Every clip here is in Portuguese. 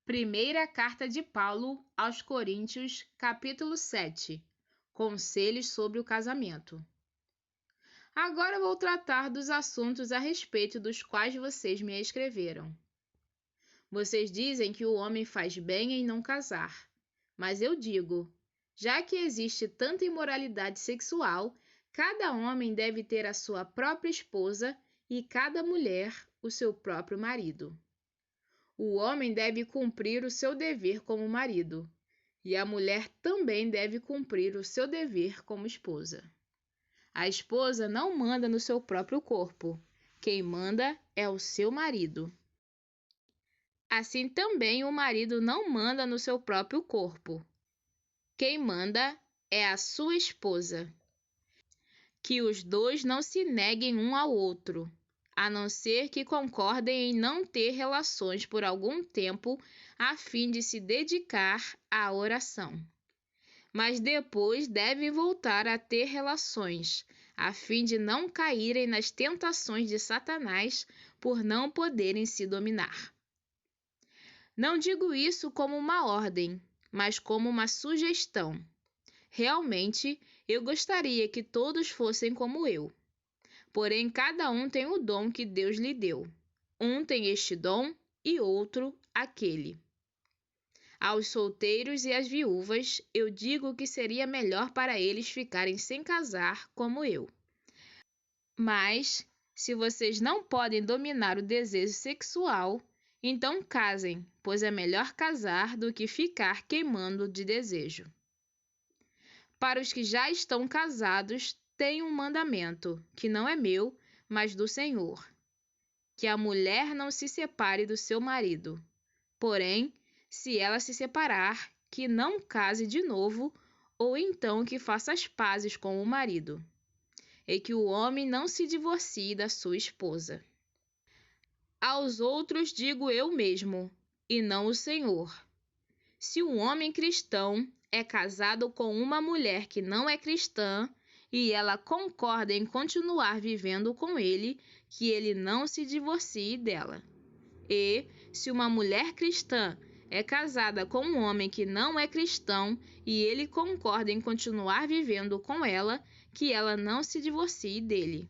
Primeira carta de Paulo aos Coríntios, capítulo 7. Conselhos sobre o casamento. Agora vou tratar dos assuntos a respeito dos quais vocês me escreveram. Vocês dizem que o homem faz bem em não casar, mas eu digo, já que existe tanta imoralidade sexual, cada homem deve ter a sua própria esposa e cada mulher o seu próprio marido. O homem deve cumprir o seu dever como marido, e a mulher também deve cumprir o seu dever como esposa. A esposa não manda no seu próprio corpo, quem manda é o seu marido. Assim também o marido não manda no seu próprio corpo, quem manda é a sua esposa. Que os dois não se neguem um ao outro, a não ser que concordem em não ter relações por algum tempo, a fim de se dedicar à oração. Mas depois devem voltar a ter relações, a fim de não caírem nas tentações de Satanás por não poderem se dominar. Não digo isso como uma ordem, mas como uma sugestão. Realmente, eu gostaria que todos fossem como eu. Porém, cada um tem o dom que Deus lhe deu. Um tem este dom e outro aquele. Aos solteiros e às viúvas, eu digo que seria melhor para eles ficarem sem casar como eu. Mas, se vocês não podem dominar o desejo sexual, então casem, pois é melhor casar do que ficar queimando de desejo. Para os que já estão casados, tem um mandamento, que não é meu, mas do Senhor, que a mulher não se separe do seu marido. Porém, se ela se separar, que não case de novo, ou então que faça as pazes com o marido, e que o homem não se divorcie da sua esposa. Aos outros digo eu mesmo, e não o Senhor. Se um homem cristão é casado com uma mulher que não é cristã, e ela concorda em continuar vivendo com ele, que ele não se divorcie dela. E, se uma mulher cristã é casada com um homem que não é cristão, e ele concorda em continuar vivendo com ela, que ela não se divorcie dele.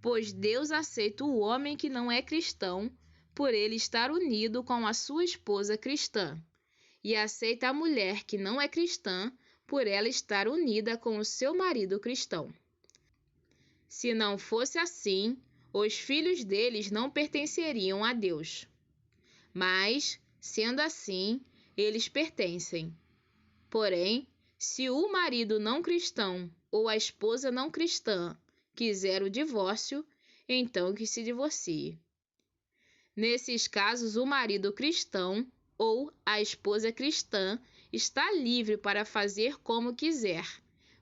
Pois Deus aceita o homem que não é cristão, por ele estar unido com a sua esposa cristã, e aceita a mulher que não é cristã, por ela estar unida com o seu marido cristão. Se não fosse assim, os filhos deles não pertenceriam a Deus. Mas, sendo assim, eles pertencem. Porém, se o marido não cristão ou a esposa não cristã quiser o divórcio, então que se divorcie. Nesses casos, o marido cristão ou a esposa cristã está livre para fazer como quiser,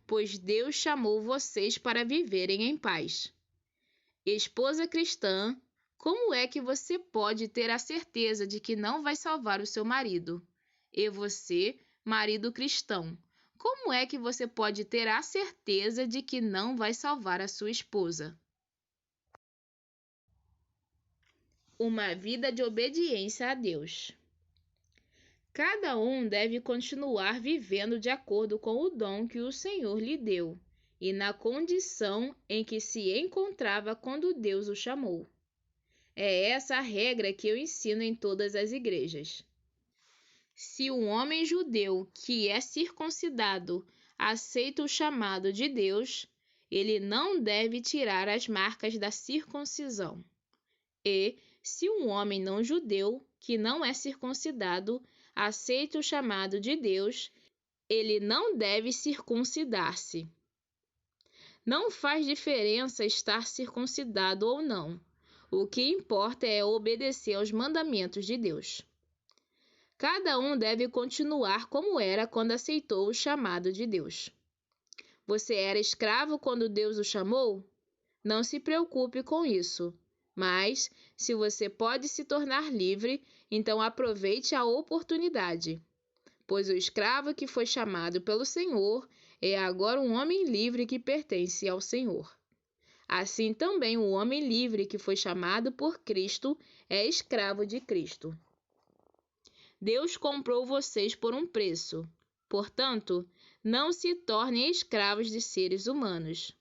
pois Deus chamou vocês para viverem em paz. Esposa cristã, como é que você pode ter a certeza de que não vai salvar o seu marido? E você, marido cristão, como é que você pode ter a certeza de que não vai salvar a sua esposa? Uma vida de obediência a Deus. Cada um deve continuar vivendo de acordo com o dom que o Senhor lhe deu e na condição em que se encontrava quando Deus o chamou. É essa a regra que eu ensino em todas as igrejas. Se um homem judeu que é circuncidado aceita o chamado de Deus, ele não deve tirar as marcas da circuncisão. E, se um homem não judeu que não é circuncidado aceita o chamado de Deus, ele não deve circuncidar-se. Não faz diferença estar circuncidado ou não. O que importa é obedecer aos mandamentos de Deus. Cada um deve continuar como era quando aceitou o chamado de Deus. Você era escravo quando Deus o chamou? Não se preocupe com isso. Mas, se você pode se tornar livre, então aproveite a oportunidade. Pois o escravo que foi chamado pelo Senhor é agora um homem livre que pertence ao Senhor. Assim também o homem livre que foi chamado por Cristo é escravo de Cristo. Deus comprou vocês por um preço. Portanto, não se tornem escravos de seres humanos.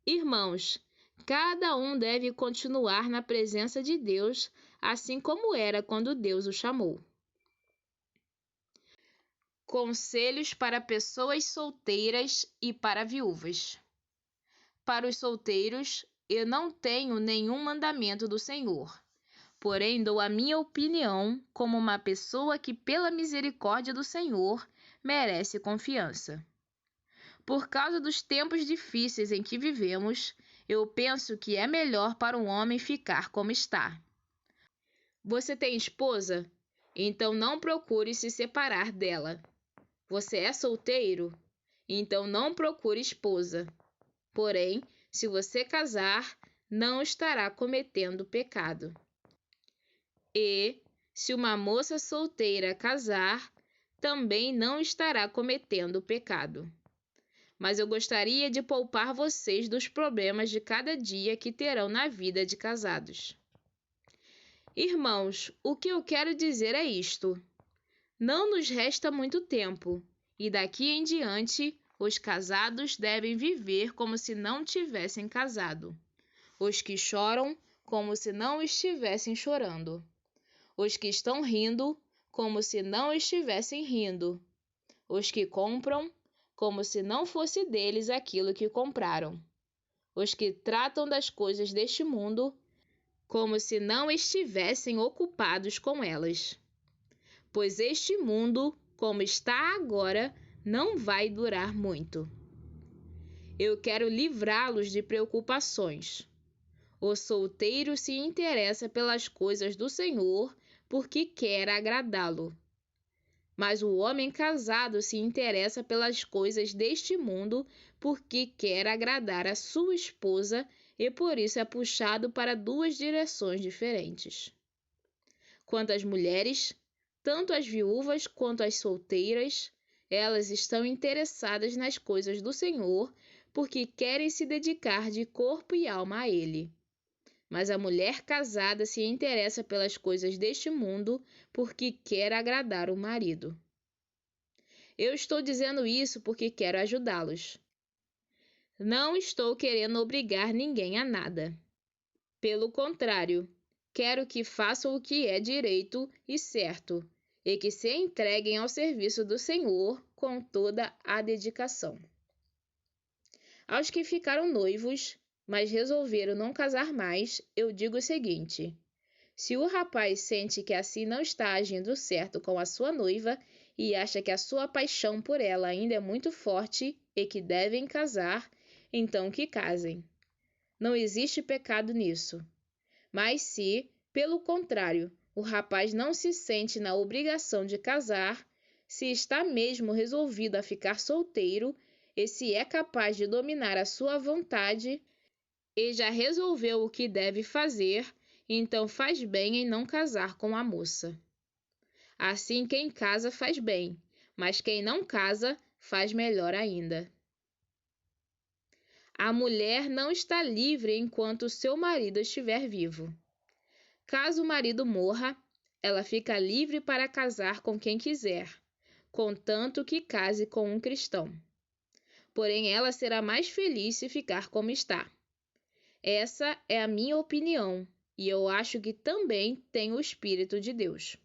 Irmãos, cada um deve continuar na presença de Deus, assim como era quando Deus o chamou. Conselhos para pessoas solteiras e para viúvas. Para os solteiros, eu não tenho nenhum mandamento do Senhor, porém dou a minha opinião como uma pessoa que, pela misericórdia do Senhor, merece confiança. Por causa dos tempos difíceis em que vivemos, eu penso que é melhor para um homem ficar como está. Você tem esposa? Então não procure se separar dela. Você é solteiro? Então não procure esposa. Porém, se você casar, não estará cometendo pecado. E, se uma moça solteira casar, também não estará cometendo pecado. Mas eu gostaria de poupar vocês dos problemas de cada dia que terão na vida de casados. Irmãos, o que eu quero dizer é isto: não nos resta muito tempo, e daqui em diante os casados devem viver como se não tivessem casado. Os que choram, como se não estivessem chorando. Os que estão rindo, como se não estivessem rindo. Os que compram, como se não fosse deles aquilo que compraram. Os que tratam das coisas deste mundo, como se não estivessem ocupados com elas. Pois este mundo, como está agora, não vai durar muito. Eu quero livrá-los de preocupações. O solteiro se interessa pelas coisas do Senhor porque quer agradá-lo. Mas o homem casado se interessa pelas coisas deste mundo porque quer agradar a sua esposa e por isso é puxado para duas direções diferentes. Quanto às mulheres, tanto as viúvas quanto as solteiras, elas estão interessadas nas coisas do Senhor porque querem se dedicar de corpo e alma a Ele. Mas a mulher casada se interessa pelas coisas deste mundo porque quer agradar o marido. Eu estou dizendo isso porque quero ajudá-los. Não estou querendo obrigar ninguém a nada. Pelo contrário, quero que façam o que é direito e certo, e que se entreguem ao serviço do Senhor com toda a dedicação. Aos que ficaram noivos, mas resolveram não casar mais, eu digo o seguinte: se o rapaz sente que assim não está agindo certo com a sua noiva e acha que a sua paixão por ela ainda é muito forte e que devem casar, então que casem. Não existe pecado nisso. Mas se, pelo contrário, o rapaz não se sente na obrigação de casar, se está mesmo resolvido a ficar solteiro e se é capaz de dominar a sua vontade e já resolveu o que deve fazer, então faz bem em não casar com a moça. Assim, quem casa faz bem, mas quem não casa faz melhor ainda. A mulher não está livre enquanto seu marido estiver vivo. Caso o marido morra, ela fica livre para casar com quem quiser, contanto que case com um cristão. Porém, ela será mais feliz se ficar como está. Essa é a minha opinião, e eu acho que também tem o Espírito de Deus.